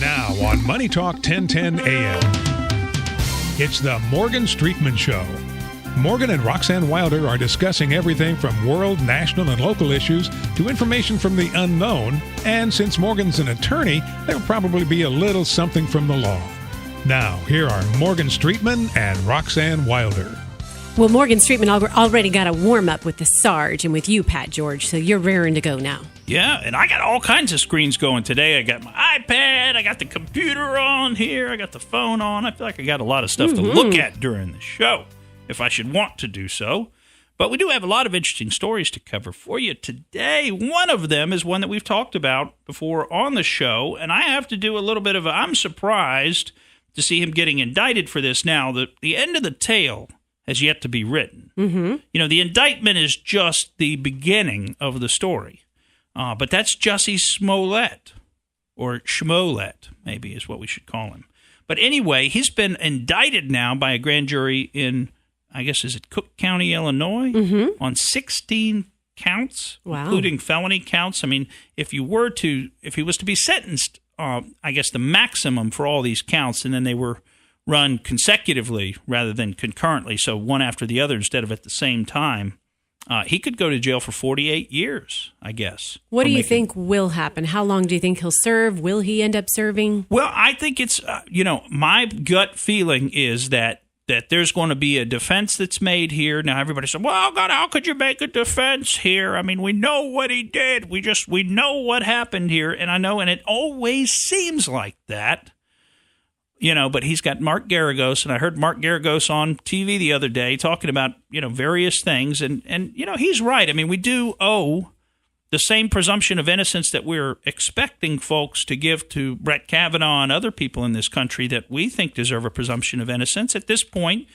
Now on Money Talk 1010 AM, it's the Morgan Streetman Show. Morgan and Roxanne Wilder are discussing everything from world, national, and local issues to information from the unknown. And since Morgan's an attorney, there'll probably be a little something from the law. Now, here are Morgan Streetman and Roxanne Wilder. Well, Morgan Streetman already got a warm-up with the Sarge and with you, Pat George, so you're raring to go now. Yeah, and I got all kinds of screens going today. I got my iPad, I got the computer on here, I got the phone on. I feel like I got a lot of stuff to look at during the show, if I should want to do so. But we do have a lot of interesting stories to cover for you today. One of them is one that we've talked about before on the show, and I have to do a little bit of I'm surprised to see him getting indicted for this now. The end of the tale has yet to be written. You know, the indictment is just the beginning of the story. But that's Jussie Smollett, or Schmollett, maybe is what we should call him. But anyway, he's been indicted now by a grand jury in, I guess, is it Cook County, Illinois, on 16 counts, including felony counts. I mean, if he was to be sentenced, I guess the maximum for all these counts, and then they were run consecutively rather than concurrently, so one after the other instead of at the same time, he could go to jail for 48 years, I guess. What do you think will happen? How long do you think he'll serve? Will he end up serving? Well, I think it's, my gut feeling is that there's going to be a defense that's made here. Now, everybody said, well, God, how could you make a defense here? I mean, we know what he did. We know what happened here. And I know, and it always seems like that. But he's got Mark Garagos, and I heard Mark Garagos on TV the other day talking about, various things. And he's right. I mean, we do owe the same presumption of innocence that we're expecting folks to give to Brett Kavanaugh and other people in this country that we think deserve a presumption of innocence. At this point,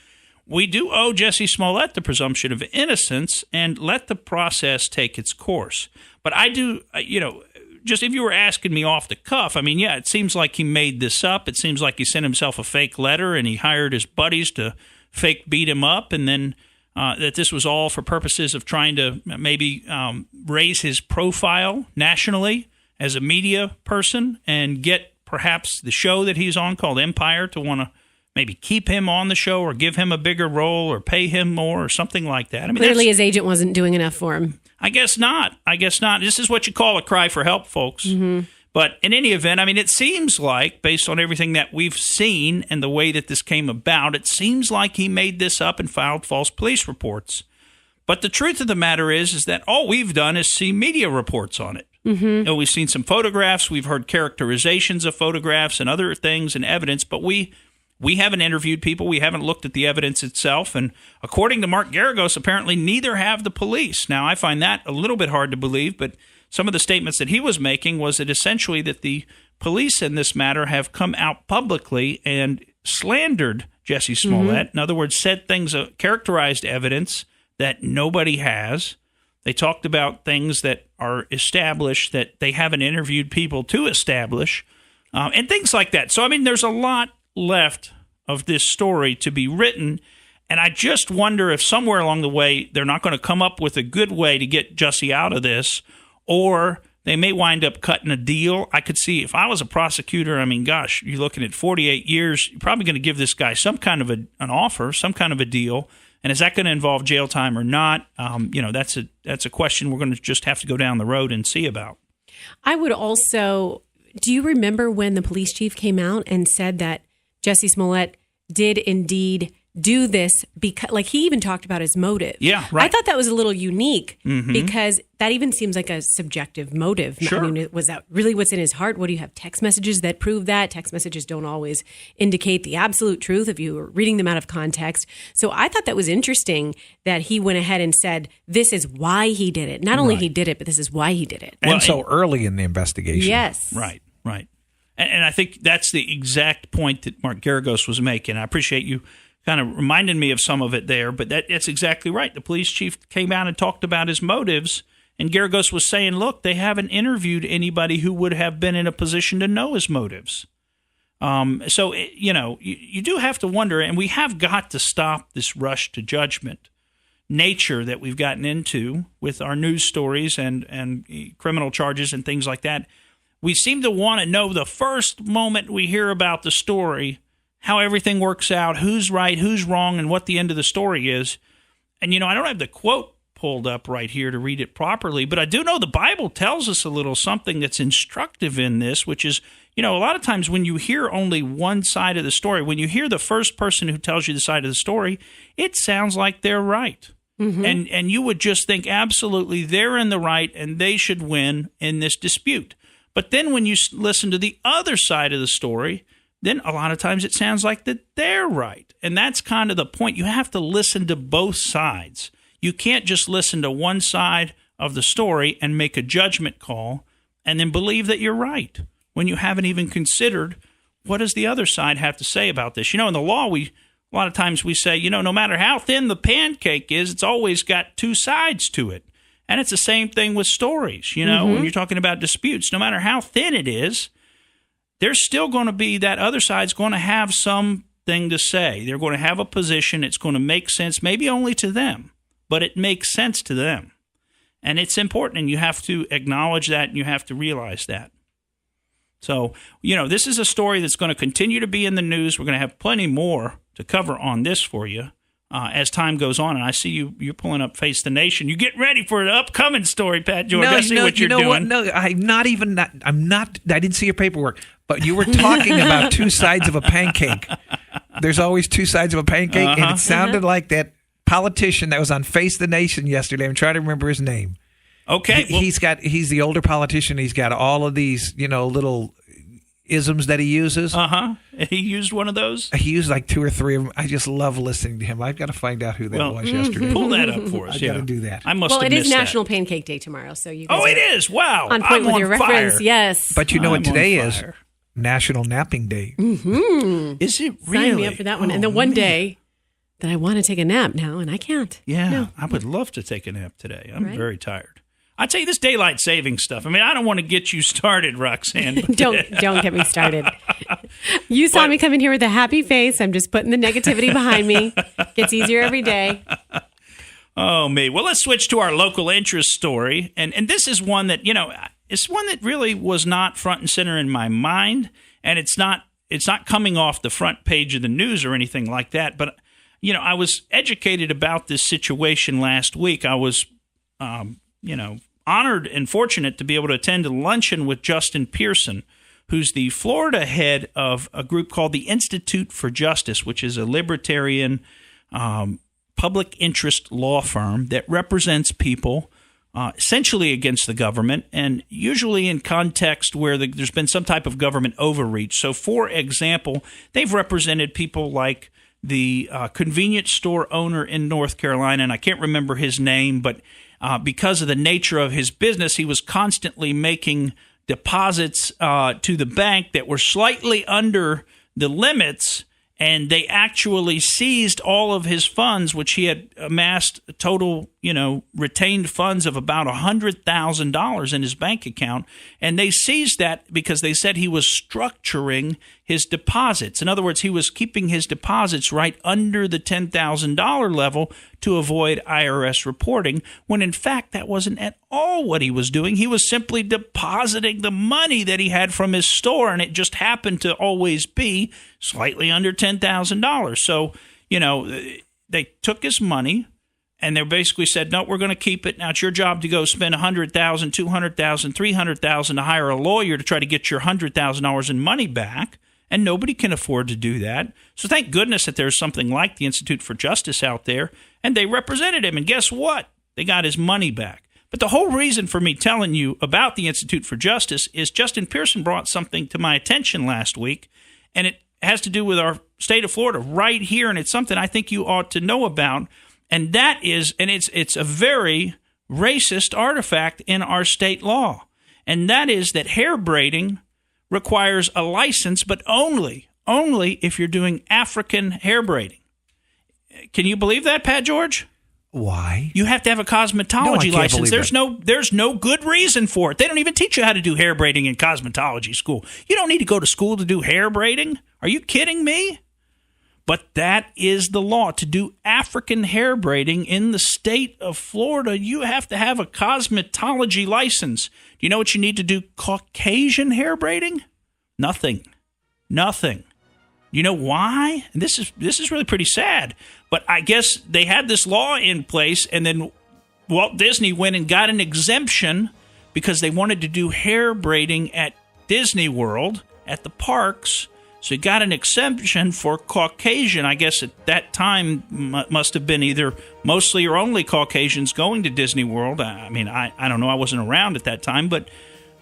we do owe Jussie Smollett the presumption of innocence and let the process take its course. But I do, just if you were asking me off the cuff, I mean, yeah, it seems like he made this up. It seems like he sent himself a fake letter and he hired his buddies to fake beat him up, and then that this was all for purposes of trying to maybe raise his profile nationally as a media person and get perhaps the show that he's on called Empire to want to maybe keep him on the show or give him a bigger role or pay him more or something like that. I mean, clearly his agent wasn't doing enough for him. I guess not. This is what you call a cry for help, folks. But in any event, I mean, it seems like, based on everything that we've seen and the way that this came about, it seems like he made this up and filed false police reports. But the truth of the matter is that all we've done is see media reports on it. We've seen some photographs. We've heard characterizations of photographs and other things and evidence, but we haven't interviewed people. We haven't looked at the evidence itself. And according to Mark Garagos, apparently neither have the police. Now, I find that a little bit hard to believe, but some of the statements that he was making was that essentially that the police in this matter have come out publicly and slandered Jussie Smollett. In other words, said things, characterized evidence that nobody has. They talked about things that are established that they haven't interviewed people to establish, and things like that. So, I mean, there's a lot left of this story to be written, and I just wonder if somewhere along the way they're not going to come up with a good way to get Jussie out of this, or they may wind up cutting a deal. I could see if I was a prosecutor, I mean, gosh, you're looking at 48 years, you're probably going to give this guy some kind of an offer, some kind of a deal, and is that going to involve jail time or not? That's a question we're going to just have to go down the road and see about. I would also, do you remember when the police chief came out and said that Jussie Smollett did indeed do this because, like, he even talked about his motive. Yeah, right. I thought that was a little unique because that even seems like a subjective motive. Sure. I mean, was that really what's in his heart? What do you have text messages that prove that? Text messages don't always indicate the absolute truth if you were reading them out of context. So I thought that was interesting that he went ahead and said, this is why he did it. Not only he did it, but this is why he did it. And so early in the investigation. Yes. Right. And I think that's the exact point that Mark Garagos was making. I appreciate you kind of reminded me of some of it there, but that's exactly right. The police chief came out and talked about his motives, and Garagos was saying, look, they haven't interviewed anybody who would have been in a position to know his motives. So, you do have to wonder, and we have got to stop this rush to judgment nature that we've gotten into with our news stories and criminal charges and things like that. We seem to want to know the first moment we hear about the story, how everything works out, who's right, who's wrong, and what the end of the story is. And, I don't have the quote pulled up right here to read it properly, but I do know the Bible tells us a little something that's instructive in this, which is, a lot of times when you hear only one side of the story, when you hear the first person who tells you the side of the story, it sounds like they're right. Mm-hmm. And you would just think absolutely they're in the right and they should win in this dispute. But then when you listen to the other side of the story, then a lot of times it sounds like that they're right. And that's kind of the point. You have to listen to both sides. You can't just listen to one side of the story and make a judgment call and then believe that you're right when you haven't even considered what does the other side have to say about this. In the law, a lot of times we say, no matter how thin the pancake is, it's always got two sides to it. And it's the same thing with stories, when you're talking about disputes. No matter how thin it is, there's still going to be that other side's going to have something to say. They're going to have a position. It's going to make sense, maybe only to them, but it makes sense to them. And it's important, and you have to acknowledge that, and you have to realize that. So, this is a story that's going to continue to be in the news. We're going to have plenty more to cover on this for you as time goes on. And I see you're pulling up Face the Nation. You get ready for the upcoming story, Pat George. I see what you're doing. What? No, I didn't see your paperwork. But you were talking about two sides of a pancake. There's always two sides of a pancake, and it sounded like that politician that was on Face the Nation yesterday. I'm trying to remember his name. Okay. He's the older politician. He's got all of these, little isms that he uses. He used one of those? He used like two or three of them. I just love listening to him. I've got to find out who that was yesterday. Pull that up for us. I've got to do that. I must have missed it is that. National Pancake Day tomorrow, so you guys it is. Wow. On point with your reference, yes. But you know what today is? National Napping Day. Mm-hmm. Is it really? Sign me up for that one. And the one day that I want to take a nap now, and I can't. Yeah, no. I would love to take a nap today. I'm very tired. I tell you, this daylight saving stuff. I mean, I don't want to get you started, Roxanne. Don't get me started. You saw me come in here with a happy face. I'm just putting the negativity behind me. Gets easier every day. Oh, me. Well, let's switch to our local interest story. And this is one that, it's one that really was not front and center in my mind. And it's not coming off the front page of the news or anything like that. But, I was educated about this situation last week. I was, honored and fortunate to be able to attend a luncheon with Justin Pearson, who's the Florida head of a group called the Institute for Justice, which is a libertarian public interest law firm that represents people essentially against the government, and usually in context where there's been some type of government overreach. So, for example, they've represented people like the convenience store owner in North Carolina, and I can't remember his name, but because of the nature of his business, he was constantly making deposits to the bank that were slightly under the limits, and they actually seized all of his funds, which he had amassed a total, retained funds of about $100,000 in his bank account. And they seized that because they said he was structuring his deposits. In other words, he was keeping his deposits right under the $10,000 level to avoid IRS reporting, when in fact that wasn't at all what he was doing. He was simply depositing the money that he had from his store, and it just happened to always be slightly under $10,000. So, they took his money, and they basically said, no, we're going to keep it. Now it's your job to go spend $100,000, $200,000, $300,000 to hire a lawyer to try to get your $100,000 in money back. And nobody can afford to do that. So thank goodness that there's something like the Institute for Justice out there. And they represented him. And guess what? They got his money back. But the whole reason for me telling you about the Institute for Justice is Justin Pearson brought something to my attention last week. And it has to do with our state of Florida right here. And it's something I think you ought to know about. And that is, and it's a very racist artifact in our state law. And that is that hair braiding requires a license, but only if you're doing African hair braiding. Can you believe that, Pat George? Why? You have to have a cosmetology license. There's that. no good reason for it. They don't even teach you how to do hair braiding in cosmetology school. You don't need to go to school to do hair braiding. Are you kidding me? But that is the law. To do African hair braiding in the state of Florida, you have to have a cosmetology license. Do you know what you need to do Caucasian hair braiding? Nothing. You know why? And this is really pretty sad. But I guess they had this law in place, and then Walt Disney went and got an exemption because they wanted to do hair braiding at Disney World, at the parks. So he got an exemption for Caucasian. I guess at that time must have been either mostly or only Caucasians going to Disney World. I mean, I don't know. I wasn't around at that time, but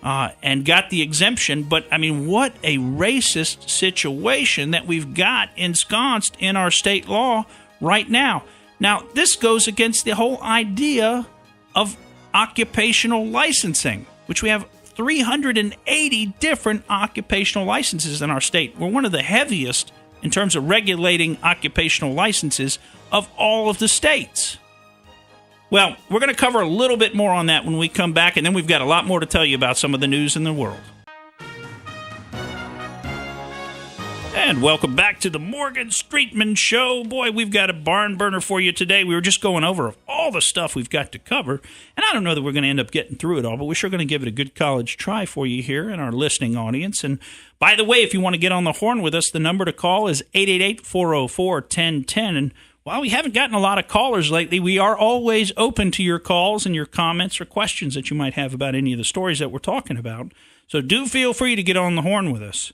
and got the exemption. But, I mean, what a racist situation that we've got ensconced in our state law right now. Now, this goes against the whole idea of occupational licensing, which we have 380 different occupational licenses in our state. We're one of the heaviest in terms of regulating occupational licenses of all of the states. Well, we're going to cover a little bit more on that when we come back, and then we've got a lot more to tell you about some of the news in the world. And welcome back to the Morgan Streetman Show. Boy, we've got a barn burner for you today. We were just going over all the stuff we've got to cover, and I don't know that we're going to end up getting through it all, but we're sure going to give it a good college try for you here in our listening audience. And by the way, if you want to get on the horn with us, the number to call is 888-404-1010. And while we haven't gotten a lot of callers lately, we are always open to your calls and your comments or questions that you might have about any of the stories that we're talking about. So do feel free to get on the horn with us.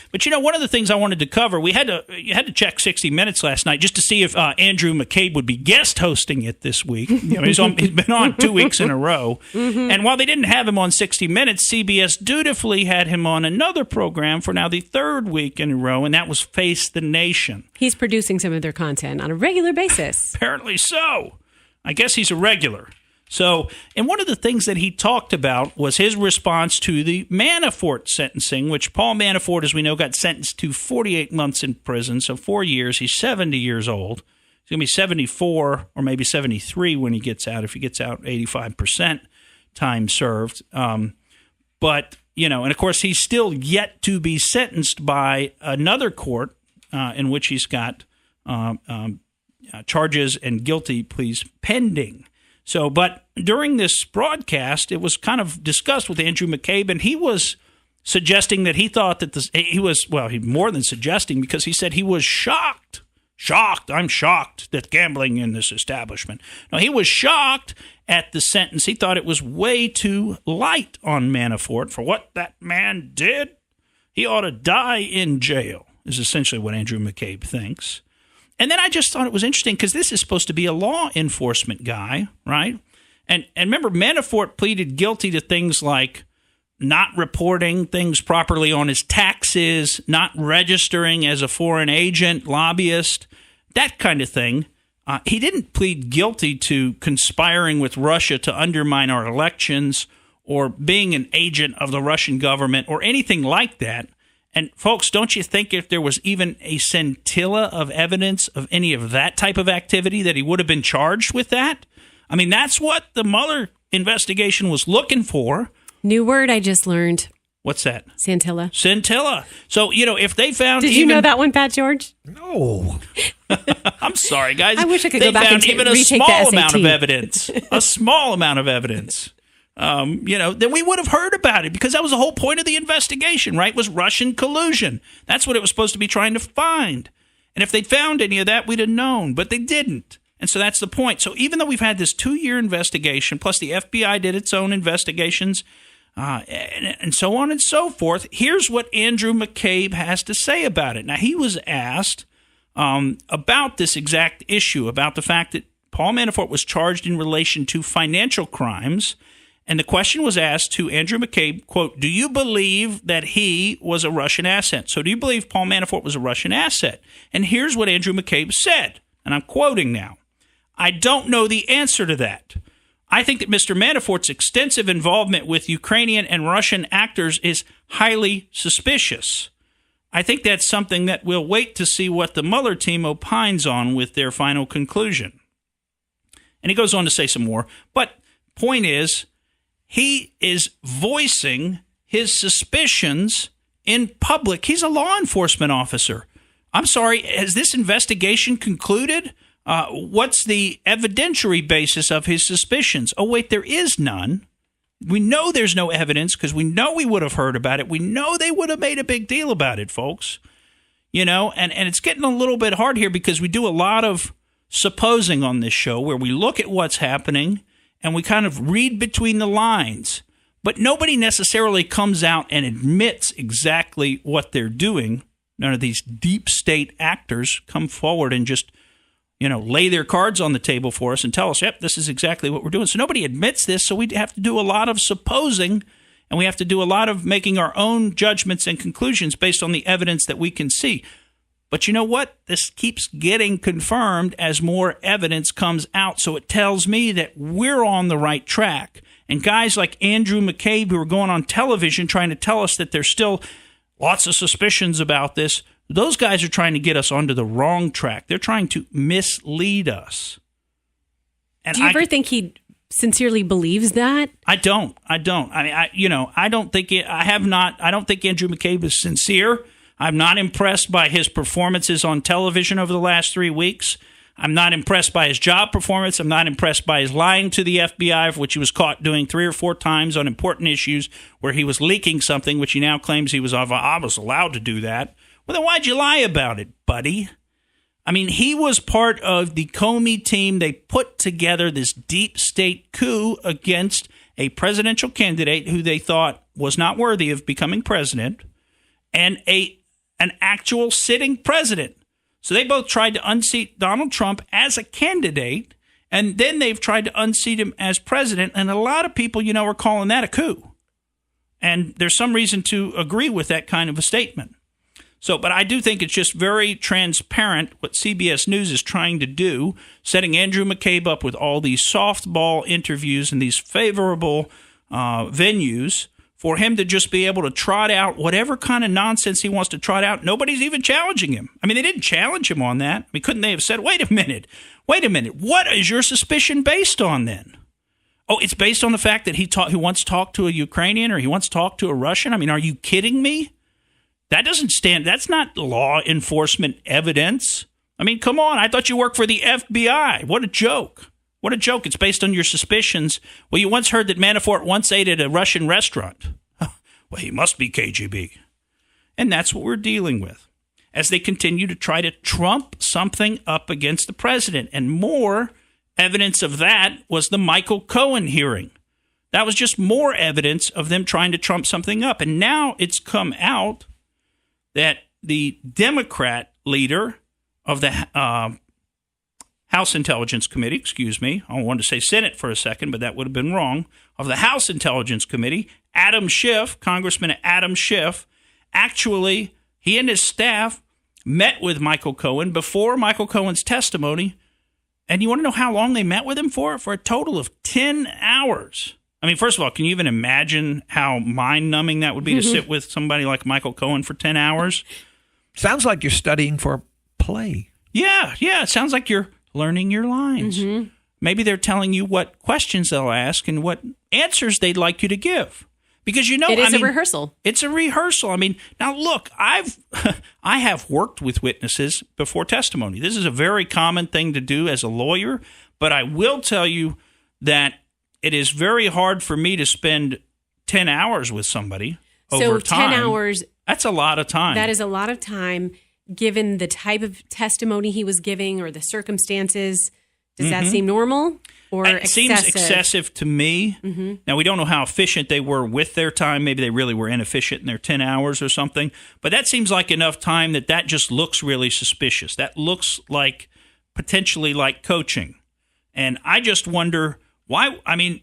But, you know, one of the things I wanted to cover, you had to check 60 Minutes last night just to see if Andrew McCabe would be guest hosting it this week. You know, he's been on 2 weeks in a row. Mm-hmm. And while they didn't have him on 60 Minutes, CBS dutifully had him on another program for now the third week in a row, and that was Face the Nation. He's producing some of their content on a regular basis. Apparently so. I guess he's a regular. So, and one of the things that he talked about was his response to the Manafort sentencing, which Paul Manafort, as we know, got sentenced to 48 months in prison, so 4 years. He's 70 years old. He's going to be 74 or maybe 73 when he gets out, if he gets out 85% time served. But, you know, and of course, he's still yet to be sentenced by another court in which he's got charges and guilty pleas pending. So, but during this broadcast, it was kind of discussed with Andrew McCabe, and he was suggesting that he thought that he more than suggesting, because he said he was shocked. I'm shocked that gambling in this establishment. Now, he was shocked at the sentence. He thought it was way too light on Manafort for what that man did. He ought to die in jail, is essentially what Andrew McCabe thinks. And then I just thought it was interesting because this is supposed to be a law enforcement guy, right? And remember, Manafort pleaded guilty to things like not reporting things properly on his taxes, not registering as a foreign agent, lobbyist, that kind of thing. He didn't plead guilty to conspiring with Russia to undermine our elections or being an agent of the Russian government or anything like that. And, folks, don't you think if there was even a scintilla of evidence of any of that type of activity that he would have been charged with that? I mean, that's what the Mueller investigation was looking for. New word I just learned. What's that? Scintilla. Scintilla. So, you know, if they found Did you know that one, Pat George? No. I'm sorry, guys. I wish I could go back and even a small amount of evidence. A small amount of evidence. You know, then we would have heard about it because that was the whole point of the investigation, right? Was Russian collusion. That's what it was supposed to be trying to find. And if they'd found any of that, we'd have known, but they didn't. And so that's the point. So even though we've had this 2-year investigation, plus the FBI did its own investigations, and so on and so forth, here's what Andrew McCabe has to say about it. Now, he was asked about this exact issue, about the fact that Paul Manafort was charged in relation to financial crimes. And the question was asked to Andrew McCabe, quote, do you believe that he was a Russian asset? So do you believe Paul Manafort was a Russian asset? And here's what Andrew McCabe said, and I'm quoting now. I don't know the answer to that. I think that Mr. Manafort's extensive involvement with Ukrainian and Russian actors is highly suspicious. I think that's something that we'll wait to see what the Mueller team opines on with their final conclusion. And he goes on to say some more, but point is, he is voicing his suspicions in public. He's a law enforcement officer. I'm sorry, has this investigation concluded? What's the evidentiary basis of his suspicions? Oh, wait, there is none. We know there's no evidence because we know we would have heard about it. We know they would have made a big deal about it, folks. You know, and it's getting a little bit hard here because we do a lot of supposing on this show where we look at what's happening and we kind of read between the lines. But nobody necessarily comes out and admits exactly what they're doing. None of these deep state actors come forward and just, you know, lay their cards on the table for us and tell us, yep, this is exactly what we're doing. So nobody admits this, so we have to do a lot of supposing, and we have to do a lot of making our own judgments and conclusions based on the evidence that we can see. But you know what? This keeps getting confirmed as more evidence comes out, so it tells me that we're on the right track. And guys like Andrew McCabe, who are going on television trying to tell us that there's still lots of suspicions about this, those guys are trying to get us onto the wrong track. They're trying to mislead us. And do you ever think he sincerely believes that? I don't. I mean, I don't think I don't think Andrew McCabe is sincere. I'm not impressed by his performances on television over the last 3 weeks. I'm not impressed by his job performance. I'm not impressed by his lying to the FBI, which he was caught doing 3 or 4 times on important issues where he was leaking something, which he now claims I was allowed to do that. Well, then why'd you lie about it, buddy? I mean, he was part of the Comey team. They put together this deep state coup against a presidential candidate who they thought was not worthy of becoming president and an actual sitting president. So they both tried to unseat Donald Trump as a candidate, and then they've tried to unseat him as president. And a lot of people, you know, are calling that a coup. And there's some reason to agree with that kind of a statement. So, but I do think it's just very transparent what CBS News is trying to do, setting Andrew McCabe up with all these softball interviews and these favorable venues for him to just be able to trot out whatever kind of nonsense he wants to trot out. Nobody's even challenging him. I mean, they didn't challenge him on that. I mean, couldn't they have said, wait a minute, what is your suspicion based on then? Oh, it's based on the fact that he once talked to a Ukrainian or he once talked to a Russian? I mean, are you kidding me? That doesn't stand. That's not law enforcement evidence. I mean, come on. I thought you worked for the FBI. What a joke. What a joke. It's based on your suspicions. Well, you once heard that Manafort once ate at a Russian restaurant. Well, he must be KGB. And that's what we're dealing with as they continue to try to trump something up against the president. And more evidence of that was the Michael Cohen hearing. That was just more evidence of them trying to trump something up. And now it's come out that the Democrat leader of the House Intelligence Committee, I wanted to say Senate for a second, but that would have been wrong, of the House Intelligence Committee, Adam Schiff, Congressman Adam Schiff, actually, he and his staff met with Michael Cohen before Michael Cohen's testimony. And you want to know how long they met with him for? For a total of 10 hours. I mean, first of all, can you even imagine how mind-numbing that would be to sit with somebody like Michael Cohen for 10 hours? Sounds like you're studying for a play. Yeah. It sounds like you're learning your lines. Mm-hmm. Maybe they're telling you what questions they'll ask and what answers they'd like you to give. Because, you know, it is a rehearsal. It's a rehearsal. I mean, now look, I have worked with witnesses before testimony. This is a very common thing to do as a lawyer, but I will tell you that it is very hard for me to spend 10 hours with somebody over time. 10 hours. That's a lot of time. That is a lot of time given the type of testimony he was giving or the circumstances. Does that seem normal or it excessive? Seems excessive to me. Mm-hmm. Now, we don't know how efficient they were with their time. Maybe they really were inefficient in their 10 hours or something. But that seems like enough time that just looks really suspicious. That looks like potentially like coaching. And I just wonder why. I mean,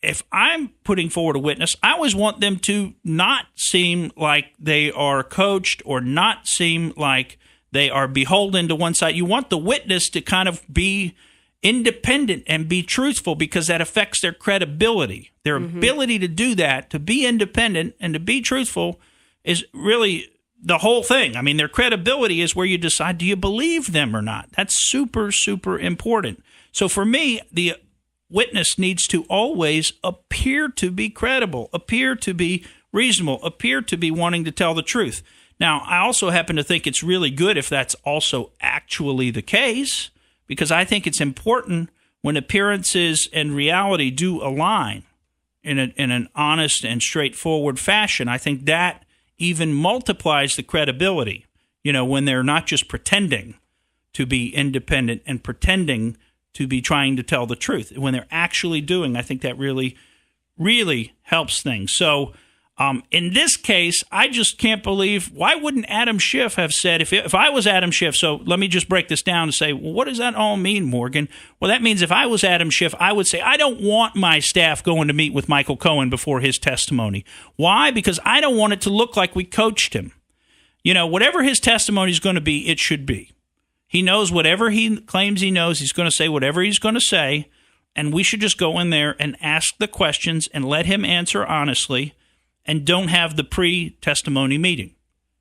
if I'm putting forward a witness, I always want them to not seem like they are coached or not seem like they are beholden to one side. You want the witness to kind of be independent and be truthful because that affects their credibility. Their ability to do that, to be independent and to be truthful is really the whole thing. I mean, their credibility is where you decide, do you believe them or not? That's super, super important. So for me, the witness needs to always appear to be credible, appear to be reasonable, appear to be wanting to tell the truth. Now, I also happen to think it's really good if that's also actually the case, because I think it's important when appearances and reality do align in an honest and straightforward fashion. I think that even multiplies the credibility, when they're not just pretending to be independent and pretending to be trying to tell the truth. When they're actually doing, I think that really, really helps things. So in this case, I just can't believe, why wouldn't Adam Schiff have said, if I was Adam Schiff, so let me just break this down and say, well, what does that all mean, Morgan? Well, that means if I was Adam Schiff, I would say, I don't want my staff going to meet with Michael Cohen before his testimony. Why? Because I don't want it to look like we coached him. Whatever his testimony is going to be, it should be. He knows whatever he claims he knows. He's going to say whatever he's going to say, and we should just go in there and ask the questions and let him answer honestly, and don't have the pre-testimony meeting,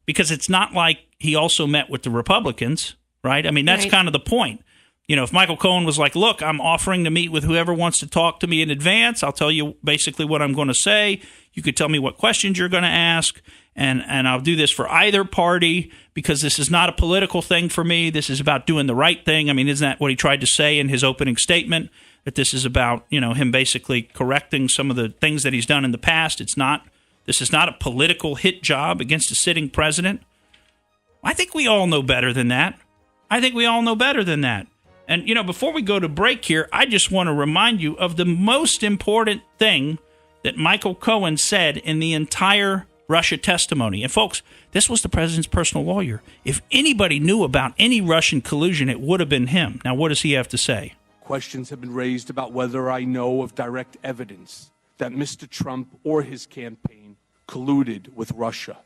because it's not like he also met with the Republicans, right? I mean, that's kind of the point. If Michael Cohen was like, look, I'm offering to meet with whoever wants to talk to me in advance. I'll tell you basically what I'm going to say. You could tell me what questions you're going to ask, and I'll do this for either party, because this is not a political thing for me. This is about doing the right thing. I mean, isn't that what he tried to say in his opening statement, that this is about, him basically correcting some of the things that he's done in the past? This is not a political hit job against a sitting president. I think we all know better than that. And, before we go to break here, I just want to remind you of the most important thing that Michael Cohen said in the entire Russia testimony. And, folks, this was the president's personal lawyer. If anybody knew about any Russian collusion, it would have been him. Now, what does he have to say? Questions have been raised about whether I know of direct evidence that Mr. Trump or his campaign colluded with Russia.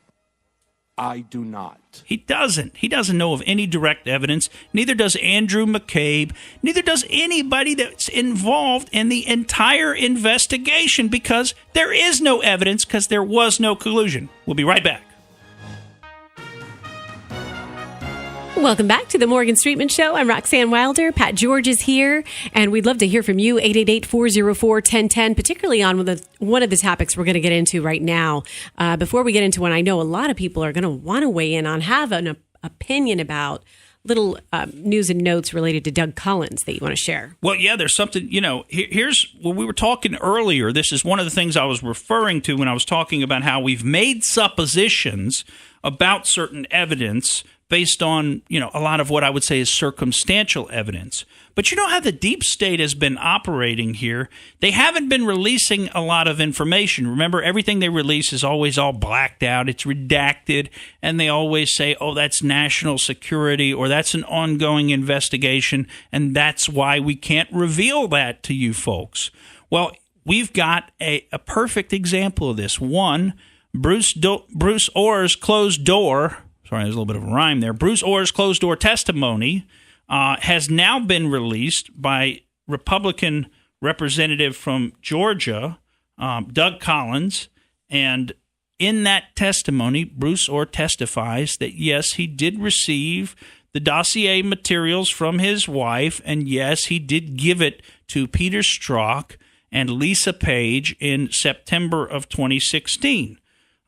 I do not. He doesn't. He doesn't know of any direct evidence. Neither does Andrew McCabe. Neither does anybody that's involved in the entire investigation, because there is no evidence, because there was no collusion. We'll be right back. Welcome back to the Morgan Streetman Show. I'm Roxanne Wilder. Pat George is here, and we'd love to hear from you, 888-404-1010, particularly on one of the topics we're going to get into right now. Before we get into one, I know a lot of people are going to want to weigh in on, have an opinion about little news and notes related to Doug Collins that you want to share. Well, yeah, there's something, here's when we were talking earlier. This is one of the things I was referring to when I was talking about how we've made suppositions about certain evidence based on, a lot of what I would say is circumstantial evidence. But you know how the deep state has been operating here? They haven't been releasing a lot of information. Remember, everything they release is always all blacked out. It's redacted. And they always say, oh, that's national security, or that's an ongoing investigation, and that's why we can't reveal that to you folks. Well, we've got a perfect example of this. One, Bruce Orr's closed door. Sorry, there's a little bit of a rhyme there. Bruce Orr's closed-door testimony has now been released by Republican representative from Georgia, Doug Collins. And in that testimony, Bruce Orr testifies that, yes, he did receive the dossier materials from his wife, and, yes, he did give it to Peter Strzok and Lisa Page in September of 2016.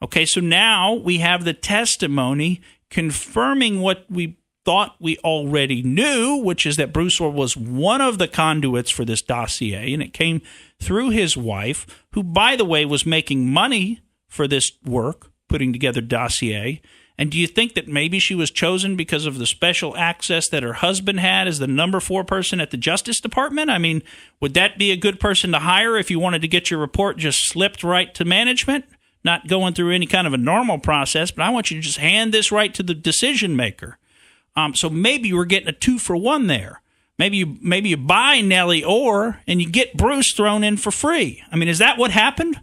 Okay, so now we have the testimony confirming what we thought we already knew, which is that Bruce Orr was one of the conduits for this dossier, and it came through his wife, who, by the way, was making money for this work, putting together dossier. And do you think that maybe she was chosen because of the special access that her husband had as the number 4 person at the Justice Department? I mean, would that be a good person to hire if you wanted to get your report just slipped right to management? Not going through any kind of a normal process, but I want you to just hand this right to the decision maker. So maybe we're getting a 2-for-1 there. Maybe you buy Nellie Orr and you get Bruce thrown in for free. I mean, is that what happened?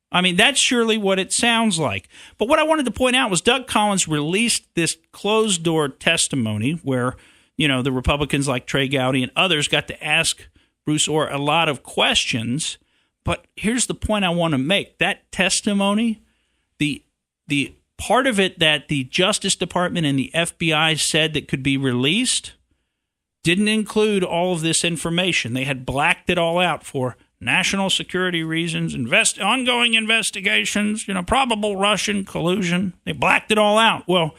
I mean, that's surely what it sounds like. But what I wanted to point out was Doug Collins released this closed-door testimony where, the Republicans like Trey Gowdy and others got to ask Bruce Orr a lot of questions. But here's the point I want to make. That testimony, the part of it that the Justice Department and the FBI said that could be released didn't include all of this information. They had blacked it all out for national security reasons, ongoing investigations, probable Russian collusion. They blacked it all out. Well,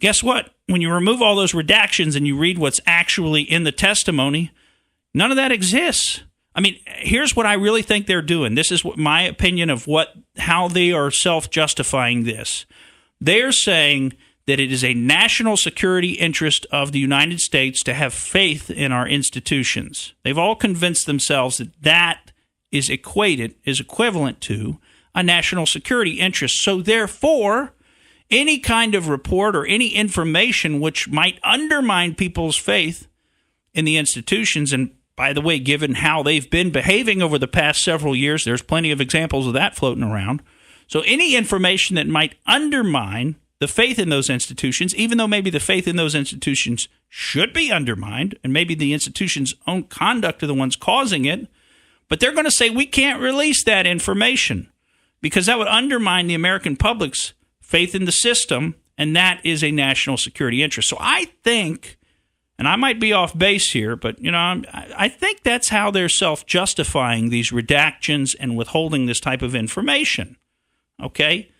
guess what? When you remove all those redactions and you read what's actually in the testimony, none of that exists. I mean, here's what I really think they're doing. This is my opinion of how they are self-justifying this. They're saying that it is a national security interest of the United States to have faith in our institutions. They've all convinced themselves that that is equivalent to a national security interest. So therefore, any kind of report or any information which might undermine people's faith in the institutions, and by the way, given how they've been behaving over the past several years, there's plenty of examples of that floating around. So any information that might undermine the faith in those institutions, even though maybe the faith in those institutions should be undermined, and maybe the institution's own conduct are the ones causing it, but they're going to say we can't release that information because that would undermine the American public's faith in the system, and that is a national security interest. So I think, and I might be off base here, but I think that's how they're self-justifying these redactions and withholding this type of information. Okay?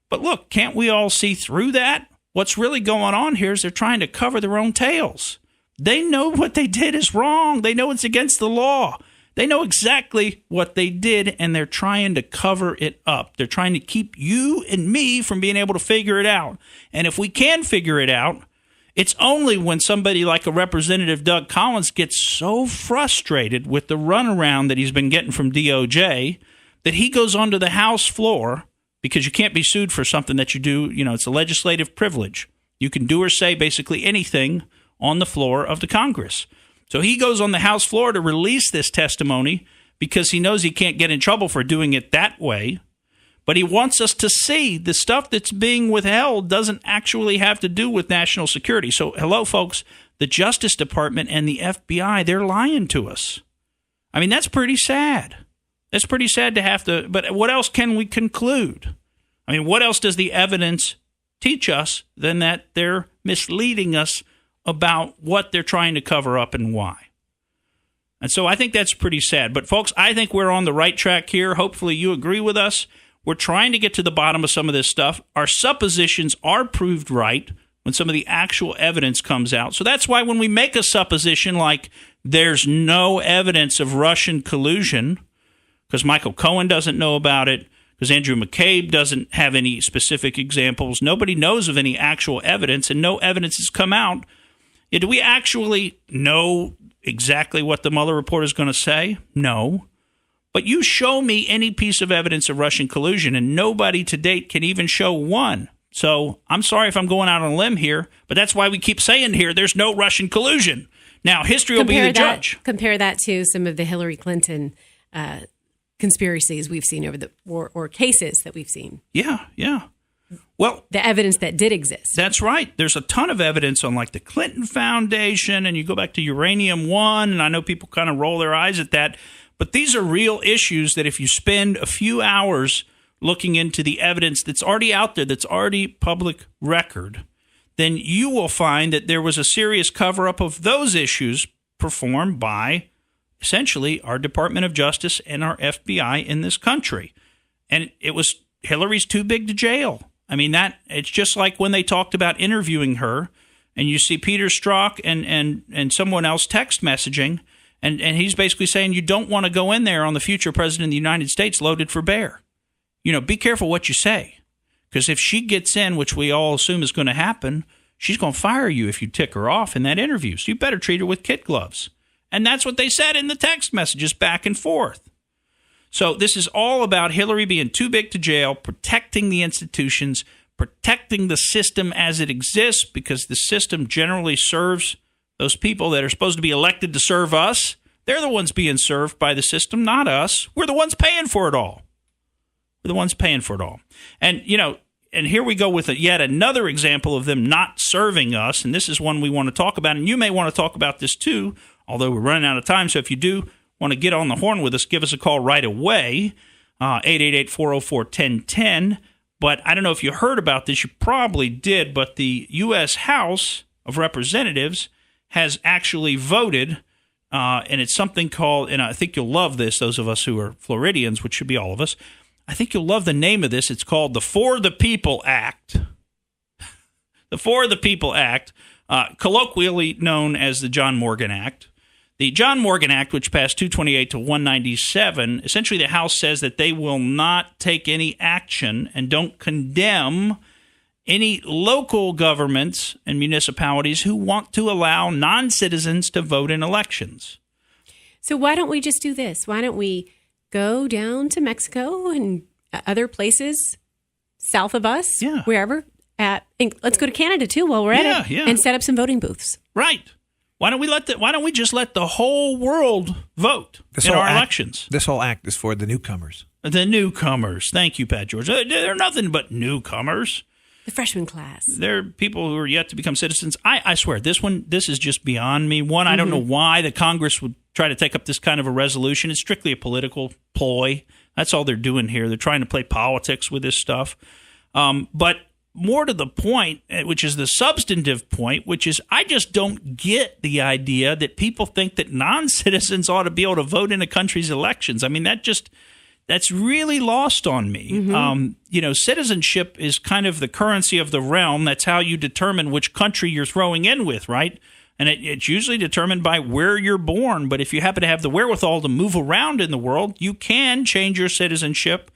But look, can't we all see through that? What's really going on here is they're trying to cover their own tails. They know what they did is wrong. They know it's against the law. They know exactly what they did, and they're trying to cover it up. They're trying to keep you and me from being able to figure it out. And if we can figure it out, it's only when somebody like a Representative Doug Collins gets so frustrated with the runaround that he's been getting from DOJ that he goes onto the House floor, because you can't be sued for something that you do. It's a legislative privilege. You can do or say basically anything on the floor of the Congress. So he goes on the House floor to release this testimony because he knows he can't get in trouble for doing it that way. But he wants us to see the stuff that's being withheld doesn't actually have to do with national security. So, hello, folks, the Justice Department and the FBI, they're lying to us. I mean, that's pretty sad. It's pretty sad to have to, but what else can we conclude? I mean, what else does the evidence teach us than that they're misleading us about what they're trying to cover up and why? And so I think that's pretty sad. But folks, I think we're on the right track here. Hopefully you agree with us. We're trying to get to the bottom of some of this stuff. Our suppositions are proved right when some of the actual evidence comes out. So that's why when we make a supposition like there's no evidence of Russian collusion, because Michael Cohen doesn't know about it, because Andrew McCabe doesn't have any specific examples. Nobody knows of any actual evidence, and no evidence has come out. Do we actually know exactly what the Mueller report is going to say? No. But you show me any piece of evidence of Russian collusion, and nobody to date can even show one. So I'm sorry if I'm going out on a limb here, but that's why we keep saying here there's no Russian collusion. Now, history will be the judge. Compare that to some of the Hillary Clinton conspiracies we've seen over the or cases that we've seen. Yeah. Well, the evidence that did exist. That's right. There's a ton of evidence on like the Clinton Foundation, and you go back to Uranium One, and I know people kind of roll their eyes at that, but these are real issues that if you spend a few hours looking into the evidence that's already out there, that's already public record, then you will find that there was a serious cover-up of those issues performed by essentially our Department of Justice and our FBI in this country. And it was Hillary's too big to jail. I mean, it's just like when they talked about interviewing her, and you see Peter Strzok and someone else text messaging, and he's basically saying you don't want to go in there on the future president of the United States loaded for bear. Be careful what you say, because if she gets in, which we all assume is going to happen, she's going to fire you if you tick her off in that interview. So you better treat her with kid gloves. And that's what they said in the text messages back and forth. So this is all about Hillary being too big to jail, protecting the institutions, protecting the system as it exists, because the system generally serves those people that are supposed to be elected to serve us. They're the ones being served by the system, not us. We're the ones paying for it all. We're the ones paying for it all. And, and here we go with yet another example of them not serving us, and this is one we want to talk about, and you may want to talk about this too, although we're running out of time. So if you do want to get on the horn with us, give us a call right away, 888-404-1010. But I don't know if you heard about this. You probably did, but the U.S. House of Representatives has actually voted and it's something called, and I think you'll love this, those of us who are Floridians, which should be all of us. I think you'll love the name of this. It's called the For the People Act. The For the People Act, colloquially known as the John Morgan Act. The John Morgan Act, which passed 228 to 197, essentially the House says that they will not take any action and don't condemn any local governments and municipalities who want to allow non-citizens to vote in elections. So why don't we just do this? Why don't we go down to Mexico and other places south of us, wherever? Let's go to Canada too while we're at it, and set up some voting booths. Right. Why don't we just let the whole world vote in our elections? This whole act is for the newcomers. The newcomers. Thank you, Pat George. They're nothing but newcomers. The freshman class. They're people who are yet to become citizens. I swear, this is just beyond me. One, I don't know why the Congress would try to take up this kind of a resolution. It's strictly a political ploy. That's all they're doing here. They're trying to play politics with this stuff. But more to the point, which is the substantive point, which is I just don't get the idea that people think that non-citizens ought to be able to vote in a country's elections. I mean, that's really lost on me. Citizenship is kind of the currency of the realm. That's how you determine which country you're throwing in with, right? And it's usually determined by where you're born. But if you happen to have the wherewithal to move around in the world, you can change your citizenship.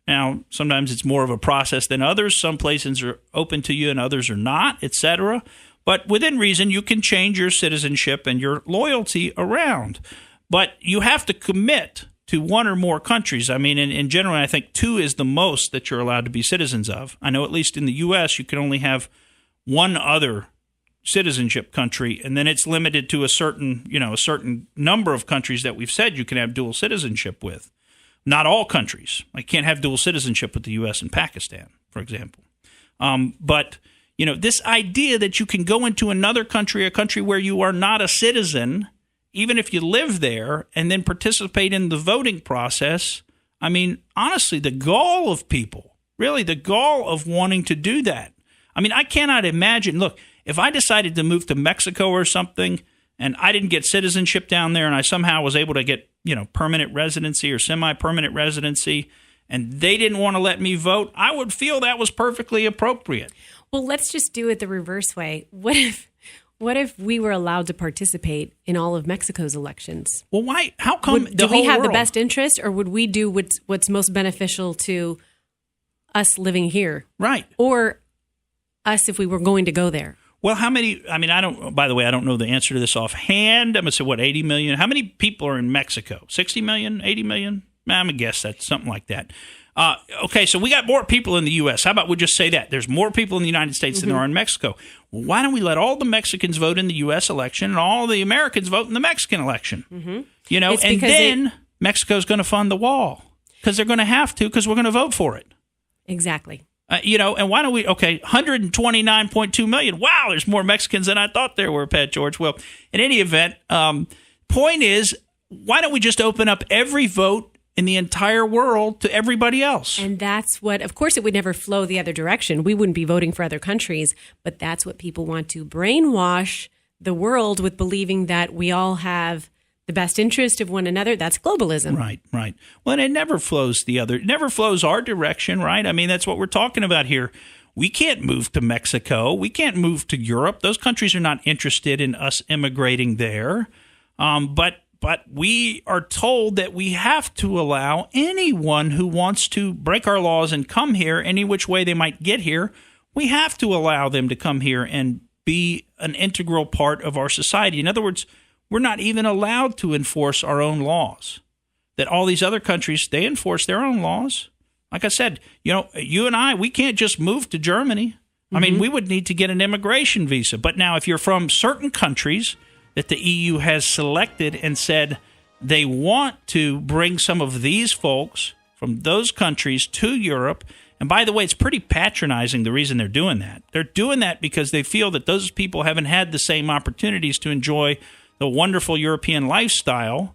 Now, sometimes it's more of a process than others. Some places are open to you and others are not, etc. But within reason, you can change your citizenship and your loyalty around. But you have to commit to one or more countries. I mean, in general, I think 2 is the most that you're allowed to be citizens of. I know at least in the U.S., you can only have one other citizenship country, and then it's limited to a certain number of countries that we've said you can have dual citizenship with. Not all countries. I can't have dual citizenship with the U.S. and Pakistan, for example. But this idea that you can go into another country, a country where you are not a citizen, even if you live there, and then participate in the voting process, I mean, honestly, the gall of people, really the gall of wanting to do that. I mean, I cannot imagine. Look, if I decided to move to Mexico or something and I didn't get citizenship down there and I somehow was able to get, permanent residency or semi-permanent residency, and they didn't want to let me vote, I would feel that was perfectly appropriate. Well, let's just do it the reverse way. What if we were allowed to participate in all of Mexico's elections? Well, why? How come do we have the best interest, or would we do what's most beneficial to us living here? Right. Or us if we were going to go there? Well, how many? I mean, by the way, I don't know the answer to this offhand. I'm going to say, 80 million? How many people are in Mexico? 60 million? 80 million? I'm going to guess that's something like that. Okay, so we got more people in the U.S. How about we just say that? There's more people in the United States than there are in Mexico. Well, why don't we let all the Mexicans vote in the U.S. election and all the Americans vote in the Mexican election? And then Mexico's going to fund the wall because they're going to have to because we're going to vote for it. Exactly. And why don't we, 129.2 million. Wow, there's more Mexicans than I thought there were, Pat George. Well, in any event, point is, why don't we just open up every vote in the entire world to everybody else? And that's what, of course, it would never flow the other direction. We wouldn't be voting for other countries, but that's what people want to brainwash the world with believing that we all have the best interest of one another. That's globalism. Right. Well, and it never flows it never flows our direction, right? I mean, that's what we're talking about here. We can't move to Mexico. We can't move to Europe. Those countries are not interested in us immigrating there. But we are told that we have to allow anyone who wants to break our laws and come here any which way they might get here. We have to allow them to come here and be an integral part of our society. In other words, we're not even allowed to enforce our own laws. That all these other countries, they enforce their own laws. Like I said, you and I, we can't just move to Germany. I mean, we would need to get an immigration visa. But now if you're from certain countries that the EU has selected and said they want to bring some of these folks from those countries to Europe, and by the way, it's pretty patronizing the reason they're doing that. They're doing that because they feel that those people haven't had the same opportunities to enjoy the wonderful European lifestyle,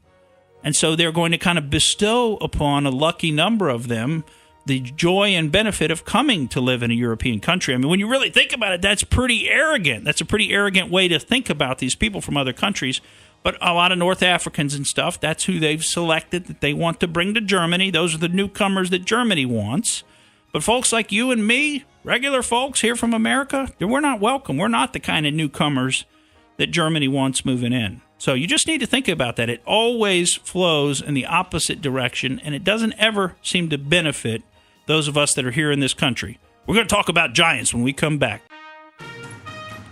and so they're going to kind of bestow upon a lucky number of them the joy and benefit of coming to live in a European country. I mean, when you really think about it, that's pretty arrogant. That's a pretty arrogant way to think about these people from other countries. But a lot of North Africans and stuff, that's who they've selected that they want to bring to Germany. Those are the newcomers that Germany wants. But folks like you and me, regular folks here from America, we're not welcome. We're not the kind of newcomers that Germany wants moving in. So you just need to think about that. It always flows in the opposite direction, and it doesn't ever seem to benefit those of us that are here in this country. We're going to talk about giants when we come back.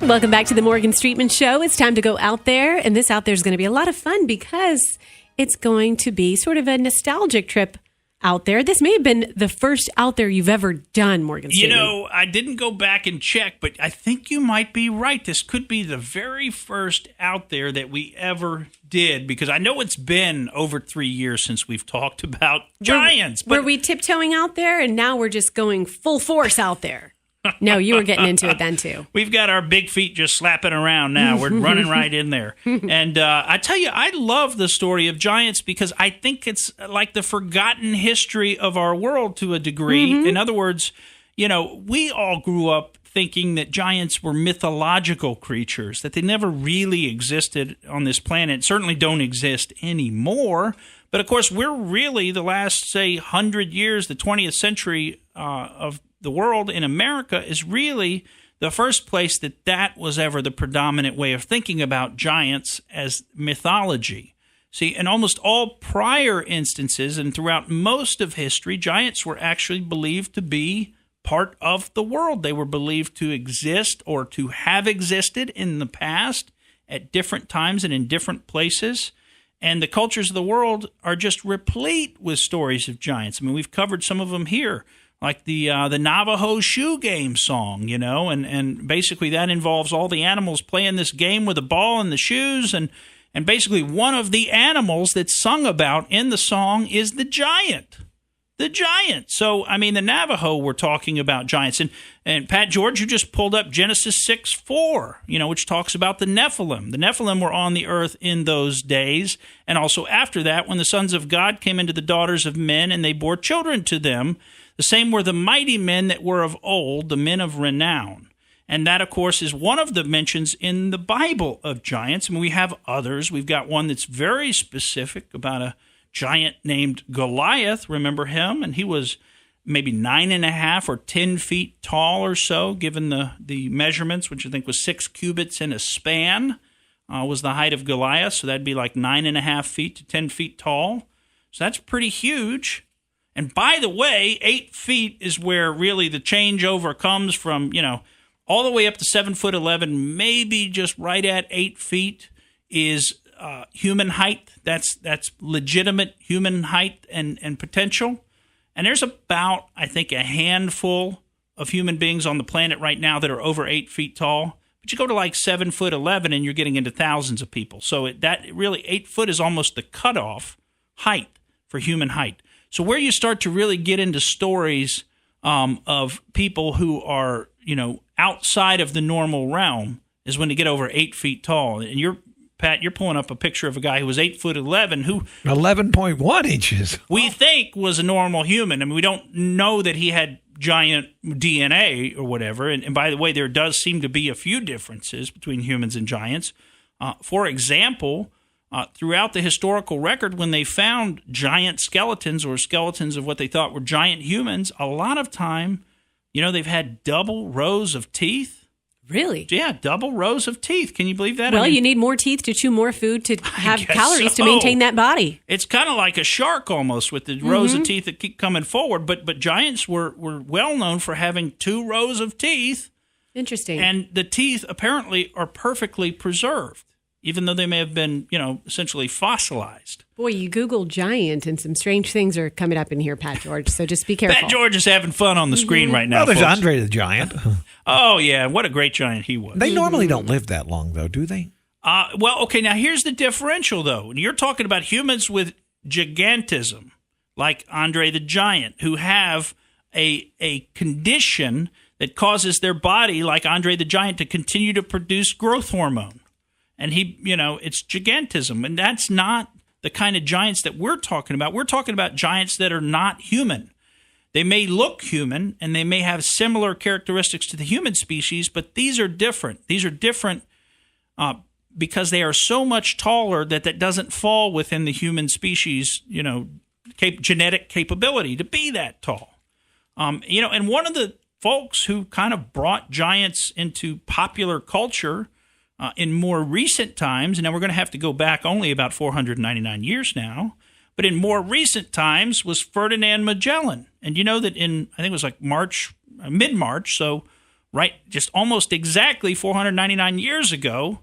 Welcome back to the Morgan Streetman Show. It's time to go out there, and this out there is going to be a lot of fun because it's going to be sort of a nostalgic trip out there. This may have been the first out there you've ever done, Morgan Streetman. You know, I didn't go back and check, but I think you might be right. This could be the very first out there that we ever did, because I know it's been over 3 years since we've talked about giants. Were we tiptoeing out there, and now we're just going full force out there? No, you were getting into it then, too. We've got our big feet just slapping around now. We're running right in there. And I tell you, I love the story of giants because I think it's like the forgotten history of our world to a degree. Mm-hmm. In other words, you know, we all grew up thinking that giants were mythological creatures, that they never really existed on this planet, certainly don't exist anymore. But, of course, we're really the last, say, 100 years, the 20th century of the world in America is really the first place that was ever the predominant way of thinking about giants as mythology. See, in almost all prior instances and throughout most of history, giants were actually believed to be part of the world. They were believed to exist or to have existed in the past at different times and in different places. And the cultures of the world are just replete with stories of giants. I mean, we've covered some of them here, like the Navajo shoe game song, you know, and basically that involves all the animals playing this game with a ball and the shoes, and basically one of the animals that's sung about in the song is the giant. The giant. So, I mean, the Navajo were talking about giants. And Pat George, you just pulled up Genesis 6:4, you know, which talks about the Nephilim. The Nephilim were on the earth in those days, and also after that, when the sons of God came into the daughters of men, and they bore children to them. The same were the mighty men that were of old, the men of renown. And that, of course, is one of the mentions in the Bible of giants. I mean, we have others. We've got one that's very specific about a giant named Goliath. Remember him? And he was maybe 9.5 or 10 feet tall or so, given the measurements, which I think was 6 cubits in a span, was the height of Goliath. So that'd be like 9.5 feet to 10 feet tall. So that's pretty huge. And by the way, 8 feet is where really the changeover comes from, you know, all the way up to 7'11", maybe just right at 8 feet is human height. That's legitimate human height and potential. And there's about, I think, a handful of human beings on the planet right now that are over 8 feet tall. But you go to like 7'11", and you're getting into thousands of people. So that really 8 foot is almost the cutoff height for human height. So where you start to really get into stories of people who are, you know, outside of the normal realm is when they get over 8 feet tall. And Pat, you're pulling up a picture of a guy who was 8'11", who 11.1 inches. We think was a normal human. I mean, we don't know that he had giant DNA or whatever. And by the way, there does seem to be a few differences between humans and giants. For example, throughout the historical record, when they found giant skeletons or skeletons of what they thought were giant humans, a lot of time, you know, they've had double rows of teeth. Really? Yeah, double rows of teeth. Can you believe that? Well, you need more teeth to chew more food to have calories to maintain that body. It's kind of like a shark almost with the rows of teeth that keep coming forward. But giants were well known for having 2 rows of teeth. Interesting. And the teeth apparently are perfectly preserved, even though they may have been, you know, essentially fossilized. Boy, you Google giant and some strange things are coming up in here, Pat George, so just be careful. Pat George is having fun on the screen right now, Well, there's folks. Andre the Giant. Oh, yeah, what a great giant he was. They normally don't live that long, though, do they? Well, okay, now here's the differential, though. You're talking about humans with gigantism, like Andre the Giant, who have a condition that causes their body, like Andre the Giant, to continue to produce growth hormone. And he, you know, it's gigantism. And that's not the kind of giants that we're talking about. We're talking about giants that are not human. They may look human and they may have similar characteristics to the human species, but these are different. These are different because they are so much taller that doesn't fall within the human species, genetic capability to be that tall. And one of the folks who kind of brought giants into popular culture in more recent times, and now we're going to have to go back only about 499 years now, but in more recent times was Ferdinand Magellan. And you know that I think it was like mid-March, so just almost exactly 499 years ago,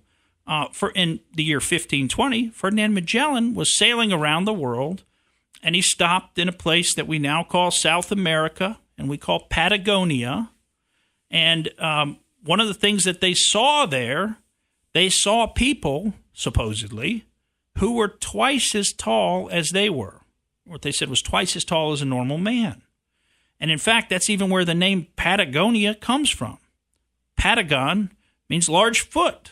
in the year 1520, Ferdinand Magellan was sailing around the world, and he stopped in a place that we now call South America, and we call Patagonia. And one of the things that they saw there, they saw people, supposedly, who were twice as tall as they were. What they said was twice as tall as a normal man. And in fact, that's even where the name Patagonia comes from. Patagon means large foot.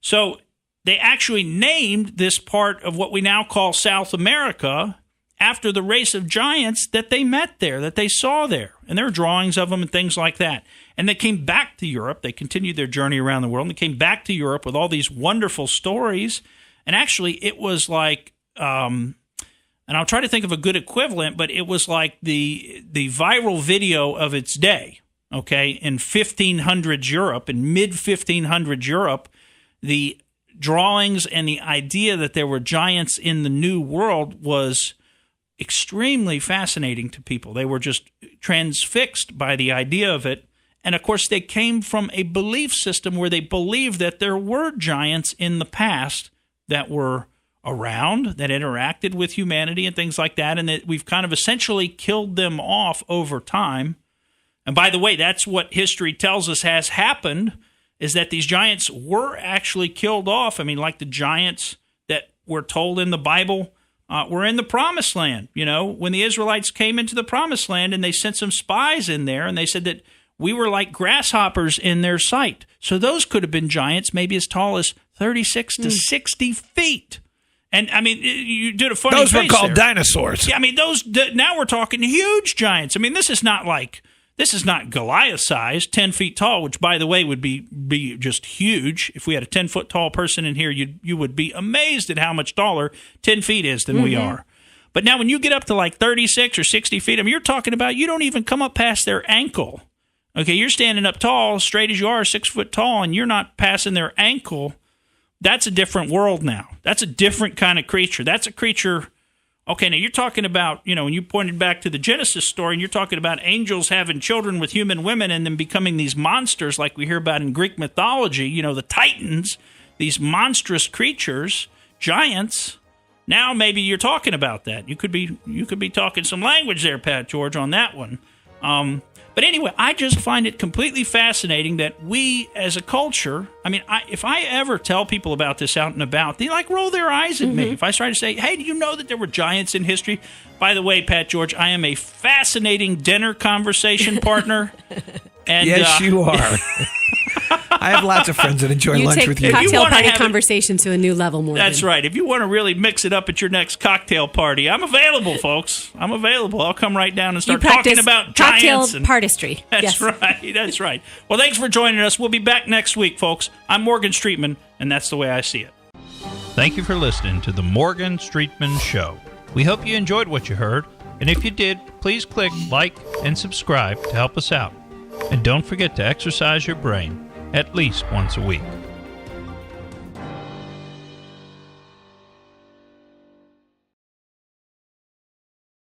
So they actually named this part of what we now call South America after the race of giants that they met there, that they saw there. And there are drawings of them and things like that. And they came back to Europe. They continued their journey around the world. And they came back to Europe with all these wonderful stories. And actually, it was like, and I'll try to think of a good equivalent, but it was like the viral video of its day, okay? In 1500s Europe, in mid-1500s Europe, the drawings and the idea that there were giants in the New World was extremely fascinating to people. They were just transfixed by the idea of it. And, of course, they came from a belief system where they believed that there were giants in the past that were around, that interacted with humanity and things like that, and that we've kind of essentially killed them off over time. And by the way, that's what history tells us has happened, is that these giants were actually killed off. I mean, like the giants that were told in the Bible were in the Promised Land. When the Israelites came into the Promised Land and they sent some spies in there, and they said that we were like grasshoppers in their sight. So those could have been giants maybe as tall as 36 to 60 feet. And, I mean, you did a funny face Those were called there. dinosaurs. Yeah, I mean, now we're talking huge giants. I mean, this is not Goliath size, 10 feet tall, which, by the way, would be just huge. If we had a 10-foot tall person in here, you would be amazed at how much taller 10 feet is than we are. But now when you get up to like 36 or 60 feet, I mean, you're talking about you don't even come up past their ankle. Okay, you're standing up tall, straight as you are, 6 foot tall, and you're not passing their ankle. That's a different world now. That's a different kind of creature. That's a creature. Okay, now you're talking about, when you pointed back to the Genesis story, and you're talking about angels having children with human women and then becoming these monsters like we hear about in Greek mythology, the Titans, these monstrous creatures, giants. Now maybe you're talking about that. You could be talking some language there, Pat George, on that one. But anyway, I just find it completely fascinating that we as a culture, I mean, if I ever tell people about this out and about, they roll their eyes at me. If I start to say, hey, do you know that there were giants in history? By the way, Pat George, I am a fascinating dinner conversation partner. And, yes, you are. I have lots of friends that enjoy lunch with you. You take cocktail party conversation to a new level, Morgan. That's right. If you want to really mix it up at your next cocktail party, I'm available, folks. I'm available. I'll come right down and start talking about giants. Cocktail partistry. That's right. That's right. Well, thanks for joining us. We'll be back next week, folks. I'm Morgan Streetman, and that's the way I see it. Thank you for listening to the Morgan Streetman Show. We hope you enjoyed what you heard, and if you did, please click like and subscribe to help us out. And don't forget to exercise your brain at least once a week.